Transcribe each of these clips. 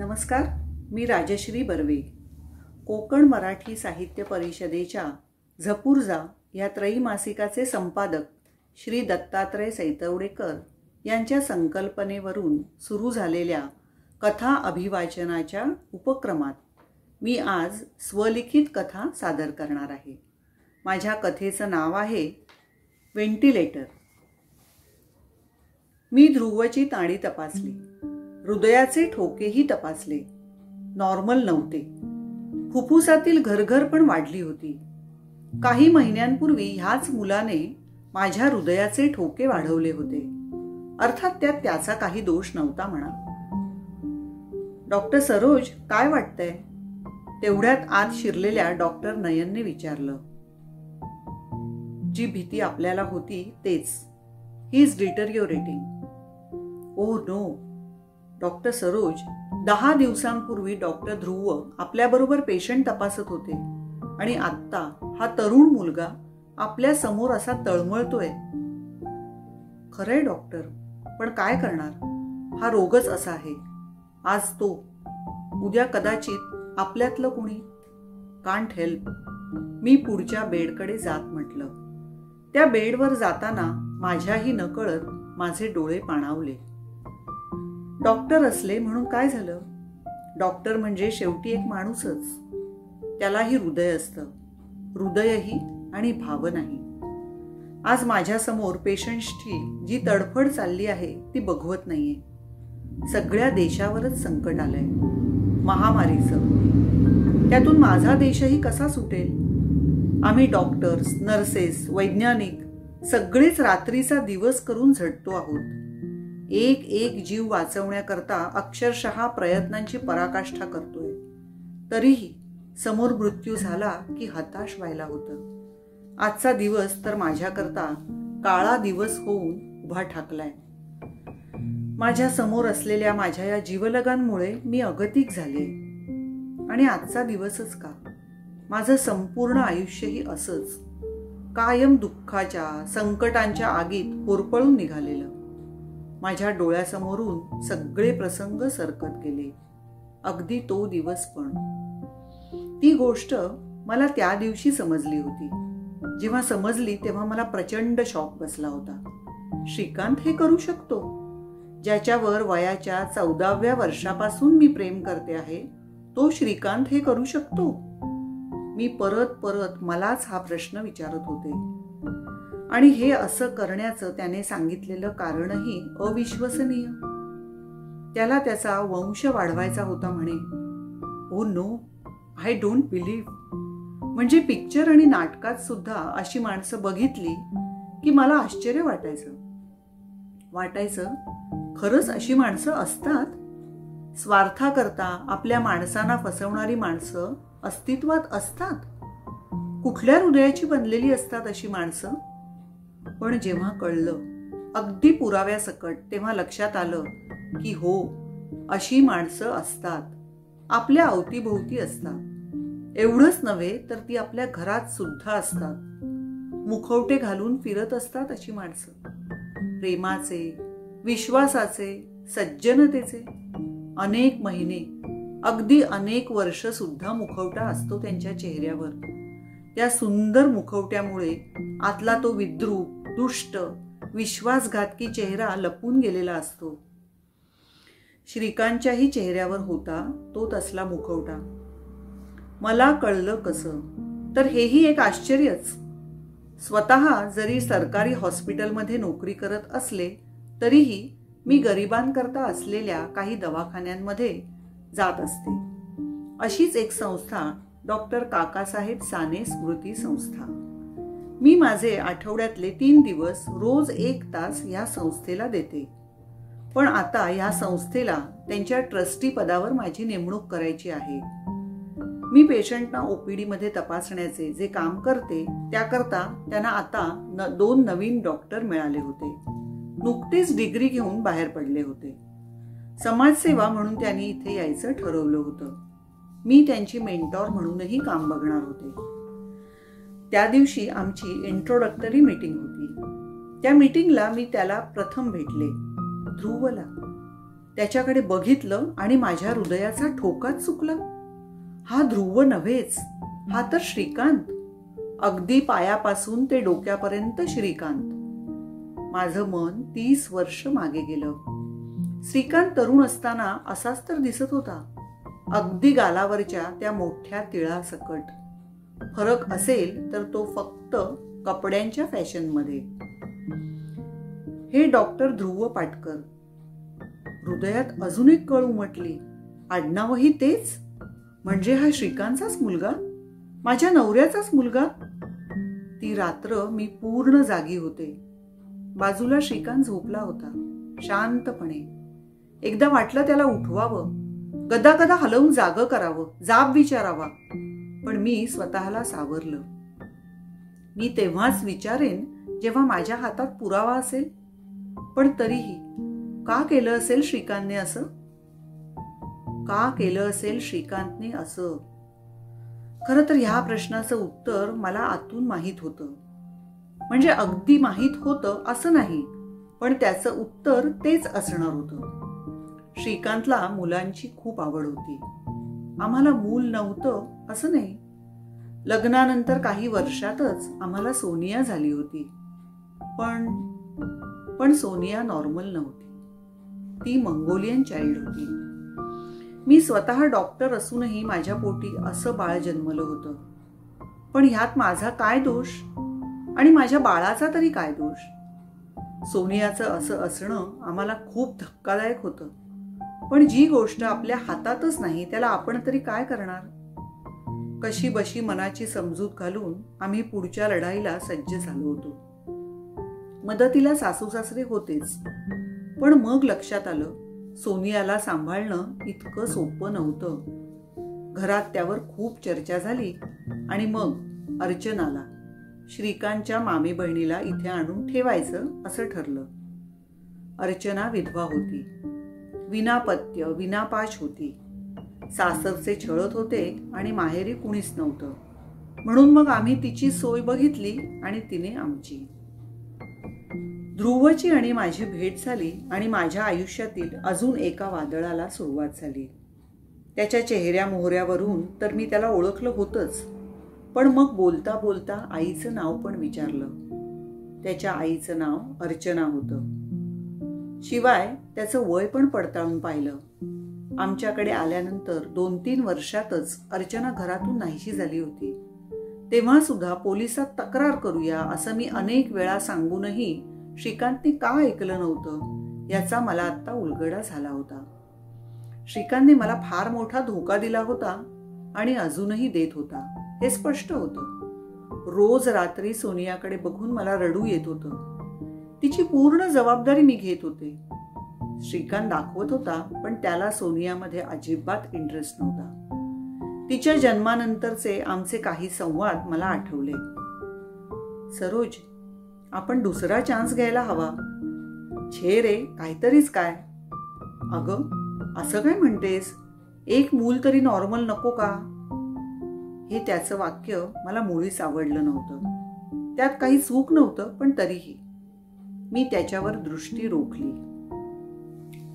नमस्कार, मी राजश्री बर्वे. कोकण मराठी साहित्य परिषदेच्या झपूर्झा या त्रैमासिकाचे संपादक श्री दत्तात्रय सैतवडेकर यांच्या संकल्पनेवरून सुरू झालेल्या कथा अभिवाचनाच्या उपक्रमात मी आज स्वलिखित कथा सादर करणार आहे. माझ्या कथेचं नाव आहे व्हेंटिलेटर. मी ध्रुवची ताणी तपासली, हृदयाचे ठोकेही तपासले. नॉर्मल नव्हते. फुफ्फुसातील घरघर पण वाढली होती. काही महिन्यांपूर्वी ह्याच मुलाने माझ्या हृदयाचे ठोके वाढवले होते. अर्थात त्यात त्याचा काही दोष नव्हता म्हणा. डॉक्टर सरोज, काय वाटतंय? तेवढ्यात आत शिरलेल्या डॉक्टर नयनने विचारलं. जी भीती आपल्याला होती तेच. He is deteriorating. Oh no. Doctor Saroj, 10 दिवसांपूर्वी डॉक्टर ध्रुव आपल्याबरोबर पेशंट तपासत होते आणि आत्ता हा तरुण मुलगा आपल्या समोर असा तळमळतोय. खरंय डॉक्टर, पण काय करणार? हा रोगच असा आहे. आज तो, उद्या कदाचित आपल्यातलं कुणी. Can't help. मी पुढच्या बेडकडे जात म्हटलं. त्या बेडवर जाताना माझ्याही नकळत माझे डोळे पाणावले. डॉक्टर असले म्हणून काय झालं? डॉक्टर म्हणजे शेवटी एक माणूसच. त्यालाही हृदय असतं, हृदयही आणि भावनाही. आज माझ्यासमोर पेशंट्सची जी तडफड चालली आहे ती बघवत नाहीये. सगळ्या देशावरच संकट आलंय, महामारीचं. त्यातून माझा देशही कसा सुटेल? आम्ही डॉक्टर्स, नर्सेस, वैज्ञानिक सगळेच रात्रीचा दिवस करून झटतो आहोत. एक एक जीव वाचवण्याकरता अक्षरशः प्रयत्नांची पराकाष्ठा करतोय. तरीही समोर मृत्यू झाला की हताश व्हायला होतं. आजचा दिवस तर माझ्याकरता काळा दिवस होऊन उभा ठाकलाय. माझ्या समोर असलेल्या माझ्या या जीवलगांमुळे मी अगतिक झाले. आणि आजचा दिवसच का? माझं संपूर्ण आयुष्यही असंच कायम दुःखाच्या, संकटांच्या आगीत होरपळून निघालेलं. माझ्या डोळ्यासमोरून सगळे प्रसंग सरकत गेले, अगदी तो दिवस पण. ती गोष्ट मला त्या दिवशी समजली होती. जेव्हा समजली तेव्हा मला प्रचंड शॉक बसला होता. श्रीकांत हे करू शकतो? ज्याच्यावर वयाच्या 14व्या वर्षापासून मी प्रेम करते आहे, तो श्रीकांत हे करू शकतो? मी परत परत मलाच हा प्रश्न विचारत होते. आणि हे असं करण्याचं त्याने सांगितलेलं कारणही अविश्वसनीय. त्याला त्याचा वंश वाढवायचा होता म्हणे. Oh no, I don't believe. म्हणजे पिक्चर आणि नाटकात सुद्धा अशी माणसं बघितली की मला आश्चर्य वाटायचं खरंच अशी माणसं असतात? स्वार्थाकरता आपल्या माणसांना फसवणारी माणसं अस्तित्वात असतात? कुठल्या हृदयाची बनलेली असतात अशी माणसं? पण जेव्हा कळलं, अगदी पुराव्यासकट, तेव्हा लक्षात आलं की हो, अशी माणसं असतात, आपल्या अवतीभोवती असतात. एवढंच नव्हे तर ती आपल्या घरात सुद्धा असतात. मुखवटे घालून फिरत असतात अशी माणसं. प्रेमाचे, विश्वासाचे, सज्जनतेचे. अनेक महिने, अगदी अनेक वर्ष सुद्धा मुखवटा असतो त्यांच्या चेहऱ्यावर. त्या सुंदर मुखवट्यामुळे आतला तो विद्रूप, दुष्ट, विश्वासघातकी चेहरा लपून गेलेला असतो. श्रीकांतच्याही चेहऱ्यावर होता तो तसला मुखवटा. मला कळलं कसं? तर हेही एक आश्चर्यच. स्वतः जरी सरकारी हॉस्पिटलमध्ये नोकरी करत असले तरीही मी गरिबांकरता असलेल्या काही दवाखान्यांमध्ये जात असते. अशीच एक संस्था डॉक्टर काकासाहेब साने स्मृती संस्था. मी माझे आठवड्यातले 3 दिवस रोज 1 तास या संस्थेला देते. पण आता या संस्थेला त्यांच्या ट्रस्टी पदावर माझी नेमणूक करायची आहे. मी पेशंटना ओपीडी मध्ये तपासण्याचे जे काम करते त्याकरता त्यांना आता 2 नवीन डॉक्टर मिळाले होते. नुकतेच डिग्री घेऊन बाहेर पडले होते. समाजसेवा म्हणून त्यांनी इथे यायचं ठरवलं होतं. मी त्यांची मेंटॉर म्हणूनही काम बघणार होते. त्या दिवशी आमची इंट्रोडक्टरी मीटिंग होती. त्या मीटिंगला मी त्याला प्रथम भेटले, ध्रुवला. त्याच्याकडे बघितलं आणि माझ्या हृदयाचा ठोकाच चुकला. हा ध्रुव नव्हेच, हा तर श्रीकांत. अगदी पायापासून ते डोक्यापर्यंत श्रीकांत. माझं मन 30 वर्ष मागे गेलं. श्रीकांत तरुण असताना असाच तर दिसत होता, अगदी गालावरच्या त्या मोठ्या तिळासकट. फरक असेल तर तो फक्त कपड्यांच्या फॅशनमध्ये. हे डॉक्टर ध्रुव पाटकर. हृदयात अजून एक कळ उमटली. आडनावही तेच, म्हणजे हा श्रीकांतचाच मुलगा, माझ्या नवऱ्याचाच मुलगा. ती रात्र मी पूर्ण जागी होते. बाजूला श्रीकांत झोपला होता शांतपणे. एकदा वाटलं त्याला उठवावं, गदा गदा हलवून जागं करावं, जाब विचारावा, पण मी स्वतःला सावरलं. मी तेव्हाच विचारेन जेव्हा माझ्या हातात पुरावा असेल. पण तरीही का केलं असेल श्रीकांतने असं? का केलं असेल श्रीकांतने असं? खरं तर ह्या प्रश्नाचं उत्तर मला आतून माहीत होतं. म्हणजे अगदी माहीत होतं असं नाही, पण त्याचं उत्तर तेच असणार होतं. श्रीकांतला मुलांची खूप आवड होती. आम्हाला मूल नव्हतं असं नाही. लग्नानंतर काही वर्षातच आम्हाला सोनिया झाली होती. पण सोनिया नॉर्मल नव्हती. ती मंगोलियन चाइल्ड होती. मी स्वतः डॉक्टर असूनही माझ्या पोटी असं बाळ जन्मलं होतं. पण ह्यात माझा काय दोष आणि माझ्या बाळाचा तरी काय दोष? सोनियाचं असं असणं आम्हाला खूप धक्कादायक होतं. पण जी गोष्ट आपल्या हातातच नाही त्याला आपण तरी काय करणार? कशी बशी मनाची समजूत घालून आम्ही पुढच्या लढाईला सज्ज झालो होतो. मदतीला सासू सासरे होतेच, पण मग लक्षात आलं सोनियाला सांभाळणं इतकं सोपं नव्हतं. घरात त्यावर खूप चर्चा झाली आणि मग अर्चनाला, श्रीकांतच्या मामी बहिणीला इथे आणून ठेवायचं असं ठरलं. अर्चना विधवा होती, विनापत्य विनापाश होती. सासरचे छळत होते आणि माहेरी कुणीच नव्हतं. म्हणून मग आम्ही तिची सोय बघितली आणि तिने आमची. ध्रुवची आणि माझी भेट झाली आणि माझ्या आयुष्यातील अजून एका वादळाला सुरुवात झाली. त्याच्या चेहऱ्या मोहऱ्यावरून तर मी त्याला ओळखलं होतंच, पण मग बोलता बोलता आईचं नाव पण विचारलं. त्याच्या आईचं नाव अर्चना होतं. शिवाय त्याचं वय पण पडताळून पाहिलं. आमच्याकडे आल्यानंतर 2-3 वर्षातच अर्चना घरातून नाहीशी झाली होती. तेव्हा सुद्धा पोलिसात तक्रार करूया असं मी अनेक वेळा सांगूनही श्रीकांतने का ऐकलं नव्हतं याचा मला आत्ता उलगडा झाला होता. श्रीकांतने मला फार मोठा धोका दिला होता आणि अजूनही देत होता हे स्पष्ट होतं. रोज रात्री सोनियाकडे बघून मला रडू येत होतं. तिची पूर्ण जबाबदारी मी घेत होते. श्रीकांत दाखवत होता, पण त्याला सोनियामध्ये अजिबात इंटरेस्ट नव्हता. तिच्या जन्मानंतरचे आमचे काही संवाद मला आठवले. सरोज, आपण दुसरा चान्स घ्यायला हवा. छे रे, काहीतरीच काय. अगं, असं काय म्हणतेस? एक मूल तरी नॉर्मल नको का? हे त्याचं वाक्य मला मुळीच आवडलं नव्हतं. त्यात काही चूक नव्हतं, पण तरीही मी त्याच्यावर दृष्टी रोखली.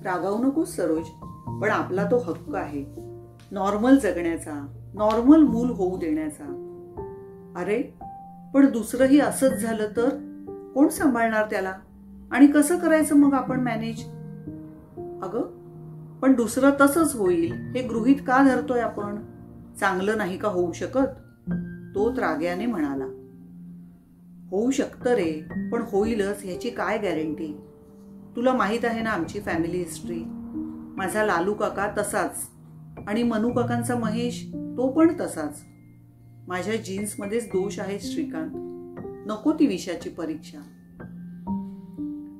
रागावू नकोस सरोज, पण आपला तो हक्क आहे नॉर्मल जगण्याचा, नॉर्मल मूल होऊ देण्याचा. अरे, पण दुसरंही असंच झालं तर कोण सांभाळणार त्याला? आणि कसं करायचं मग आपण मॅनेज? अगं, पण दुसरं तसंच होईल हे गृहीत का धरतोय आपण? चांगलं नाही का होऊ शकत? तो रागाने म्हणाला. होऊ शकतं रे, पण होईलच ह्याची काय गॅरंटी? तुला माहित आहे ना आमची फॅमिली हिस्ट्री. माझा लालू काका तसाच आणि मनू काकांचा महेश तो पण तसाच. माझ्या जीन्समध्येच दोष आहेत श्रीकांत. नको ती विषयाची परीक्षा.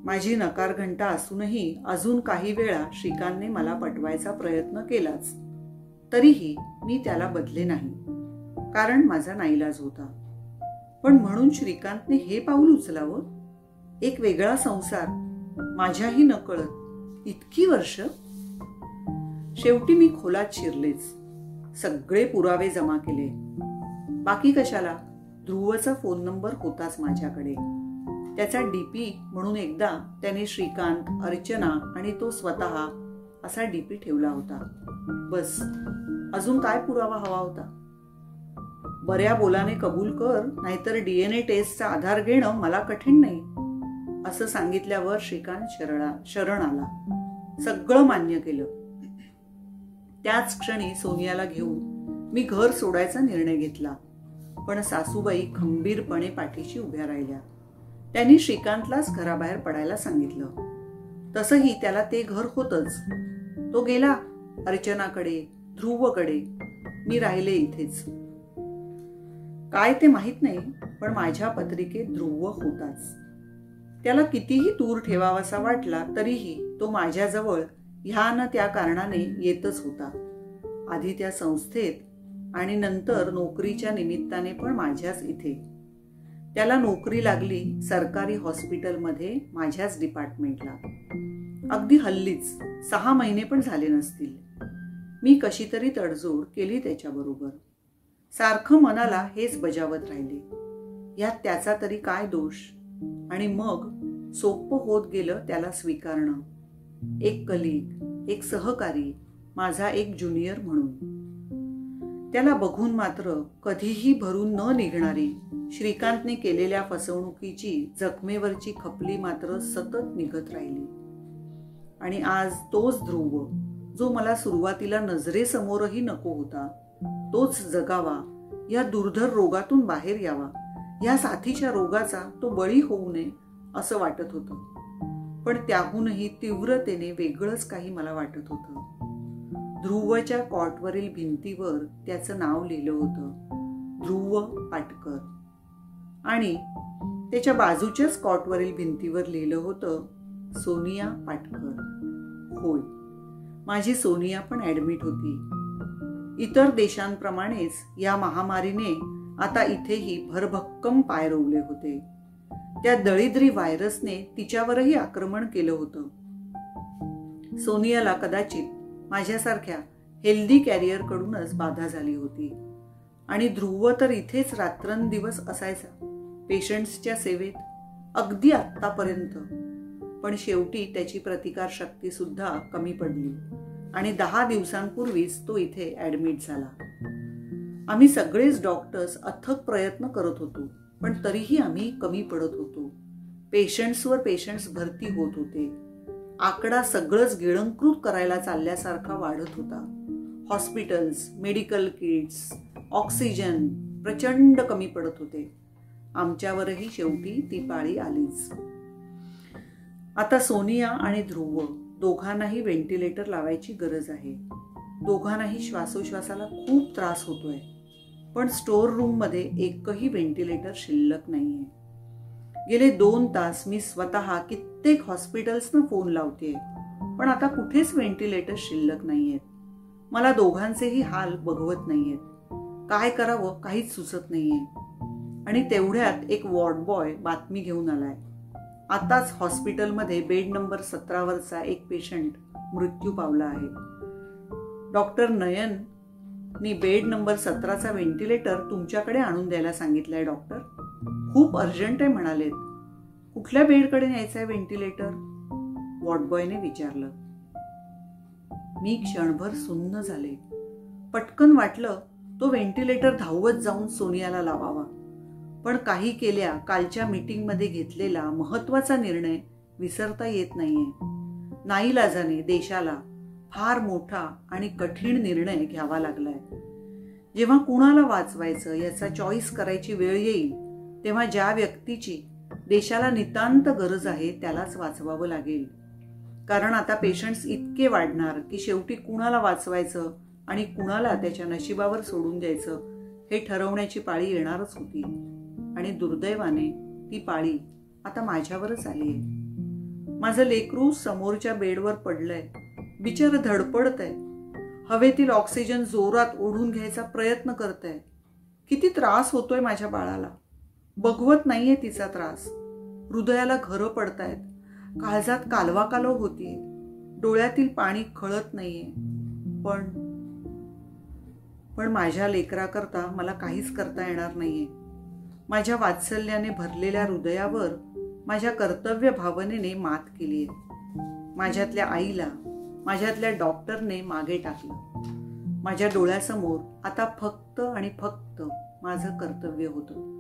माझी नकार घंटा असूनही अजून काही वेळा श्रीकांतने मला पटवायचा प्रयत्न केलाच. तरीही मी त्याला बदले नाही, कारण माझा नाईलाज होता. पण म्हणून श्रीकांतने हे पाऊल उचलावं? एक वेगळा संसार, माझ्याही नकळत इतकी वर्ष. शेवटी मी खोलात शिरलेच. सगळे पुरावे जमा केले. बाकी कशाला, ध्रुवचा फोन नंबर होताच माझ्याकडे. त्याचा डीपी म्हणून एकदा त्याने श्रीकांत, अर्चना आणि तो स्वतः असा डीपी ठेवला होता. बस, अजून काय पुरावा हवा होता? बऱ्या बोलाने कबूल कर, नाहीतर DNA टेस्टचा आधार घेणं मला कठीण नाही, असं सांगितल्यावर श्रीकांत शरण आला. सगळं मान्य केलं. त्याच क्षणी सोनियाला घेऊन मी घर सोडायचा निर्णय घेतला. पण सासूबाई खंबीरपणे पाठीशी उभ्या राहिल्या. त्यांनी श्रीकांतलाच घराबाहेर पडायला सांगितलं. तसंही त्याला ते घर होतच. तो गेला अर्चनाकडे, ध्रुवकडे. मी राहिले इथेच. काय ते माहित नाही, पण माझ्या पत्रिकेत ध्रुव होताच. त्याला कितीही दूर ठेवावासा वाटला तरीही तो माझ्याजवळ ह्या न त्या कारणाने येतच होता. आधी त्या संस्थेत आणि नंतर नोकरीच्या निमित्ताने पण माझ्याच इथे. त्याला नोकरी लागली सरकारी हॉस्पिटलमध्ये, माझ्याच डिपार्टमेंटला. अगदी हल्लीच, 6 महिने पण झाले नसतील. मी कशी तरी तडजोड केली त्याच्याबरोबर. सारखं मनाला हेच बजावत राहिले, यात त्याचा तरी काय दोष. आणि मग सोपं होत गेलं त्याला स्वीकारणं. एक कलीग, एक सहकारी, माझा एक ज्युनियर म्हणून. त्याला बघून मात्र कधीही भरून न निघणारी श्रीकांतने केलेल्या फसवणुकीची जखमेवरची खपली मात्र सतत निघत राहिली. आणि आज तोच ध्रुव, जो मला सुरुवातीला नजरेसमोरही नको होता, तोच जगावा, या दुर्धर रोगातून बाहेर यावा, या साथीच्या रोगाचा तो बळी होऊ नये असं वाटत होतं. पण त्याहूनही तीव्रतेने वेगळंच काही मला वाटत होतं. ध्रुवच्या कॉटवरील भिंतीवर त्याचं नाव लिहिलं होतं, ध्रुव पाटकर. आणि त्याच्या बाजूच्याच कॉटवरील भिंतीवर लिहिलं होतं, सोनिया पाटकर. होय, माझी सोनिया पण ऍडमिट होती. इतर देशांप्रमाणेच या महामारीने आता इथेही भरभक्कम पाय रोवले होते. त्या दळिद्री व्हायरसने तिच्यावरही आक्रमण केलं होतं. सोनियाला कदाचित माझ्यासारख्या हेल्दी कॅरियरकडूनच बाधा झाली होती. आणि ध्रुव तर इथेच रात्रंदिवस असायचा, पेशंट्सच्या सेवेत, अगदी आत्तापर्यंत. पण शेवटी त्याची प्रतिकारशक्ती सुद्धा कमी पडली आणि 10 दिवसांपूर्वीच तो इथे ऍडमिट झाला. आम्ही सगळेच डॉक्टर्स अथक प्रयत्न करत होतो, पण तरीही आम्ही कमी पडत होतो. पेशंट्सवर पेशंट्स भरती होत होते. आकडा सगळंच गिळंकृत करायला चालल्यासारखा वाढत होता. हॉस्पिटल्स, मेडिकल किट्स, ऑक्सिजन प्रचंड कमी पडत होते. आमच्यावरही शेवटी ती पाळी आलीच. आता सोनिया आणि ध्रुव दोघांनाही व्हेंटिलेटर लावायची गरज आहे. दोघांनाही श्वासोश्वासाला खूप त्रास होतोय. पण स्टोअर रूम मध्ये एकही व्हेंटिलेटर शिल्लक नाहीये. गेले 2 तास मी स्वतः कित्येक हॉस्पिटल्सना फोन लावतेय, पण आता कुठेच व्हेंटिलेटर शिल्लक नाहीयेत. मला दोघांचेही हाल बघवत नाहीयेत. काय करावं काहीच सुचत नाहीये. आणि तेवढ्यात एक वॉर्ड बॉय बातमी घेऊन आलाय, आताच हॉस्पिटलमध्ये बेड नंबर 17वरचा एक पेशंट मृत्यू पावला आहे. डॉक्टर नयननी बेड नंबर 17चा व्हेंटिलेटर तुमच्याकडे आणून द्यायला सांगितलंय डॉक्टर. खूप अर्जंट आहे म्हणालेत. कुठल्या बेडकडे न्यायचंय व्हेंटिलेटर? वॉर्डबॉयने विचारलं. मी क्षणभर सुन्न झाले. पटकन वाटलं तो व्हेंटिलेटर धावत जाऊन सोनियाला लावावा. पण काही केल्या कालच्या मीटिंगमध्ये घेतलेला महत्वाचा निर्णय विसरता येत नाहीये. नाईलाजाने देशाला फार मोठा आणि कठीण निर्णय घ्यावा लागलाय. जेव्हा कुणाला वाचवायचं याचा चॉईस करायची वेळ येईल, तेव्हा ज्या व्यक्तीची देशाला नितांत गरज आहे त्यालाच वाचवावं लागेल. कारण आता पेशंट्स इतके वाढणार की शेवटी कुणाला वाचवायचं आणि कुणाला त्याच्या नशिबावर सोडून द्यायचं हे ठरवण्याची पाळी येणारच होती. आणि दुर्दैवाने ती पाळी आता माझ्यावरच आली आहे. माझं लेकरू समोरच्या बेडवर पडलंय, बिचारं धडपडतंय, हवेतील ऑक्सिजन जोरात ओढून घ्यायचा प्रयत्न करतंय. किती त्रास होतोय माझ्या बाळाला, बघवत नाहीये तिचा त्रास. हृदयाला घरं पडतायत, काळजात कालवाकालव होतीये, डोळ्यातील पाणी खळत नाहीये. पण माझ्या लेकराकरता मला काहीच करता येणार नाहीये. माझ्या वात्सल्याने भरलेल्या हृदयावर माझ्या कर्तव्य भावनेने मात केलीये. माझ्यातल्या आईला, माझ्यातल्या डॉक्टरने मागे टाकलं. माझ्या डोळ्यासमोर आता फक्त आणि फक्त माझं कर्तव्य होतं.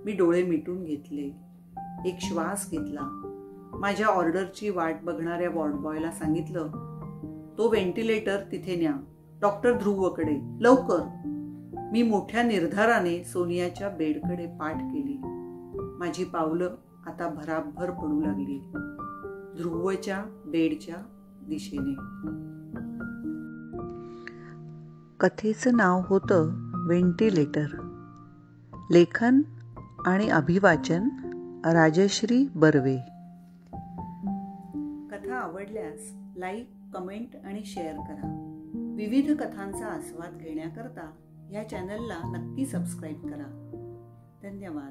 मी डोळे मिटून घेतले, एक श्वास घेतला. माझ्या ऑर्डरची वाट बघणाऱ्या वॉर्डबॉयला सांगितलं, तो व्हेंटिलेटर तिथे न्या, डॉक्टर ध्रुवकडे, लवकर. मी मोठ्या निर्धाराने सोनियाच्या बेडकडे पाठ केली. माझी पावलं आता भराभर पडू लागली, ध्रुवच्या बेडच्या दिशेने. कथेचं नाव होतं व्हेंटिलेटर. लेखन आणि अभिवाचन राजश्री बर्वे. कथा आवडल्यास लाईक, कमेंट आणि शेअर करा. विविध कथांचा आस्वाद घेण्याकरता या चॅनलला नक्की सबस्क्राईब करा. धन्यवाद.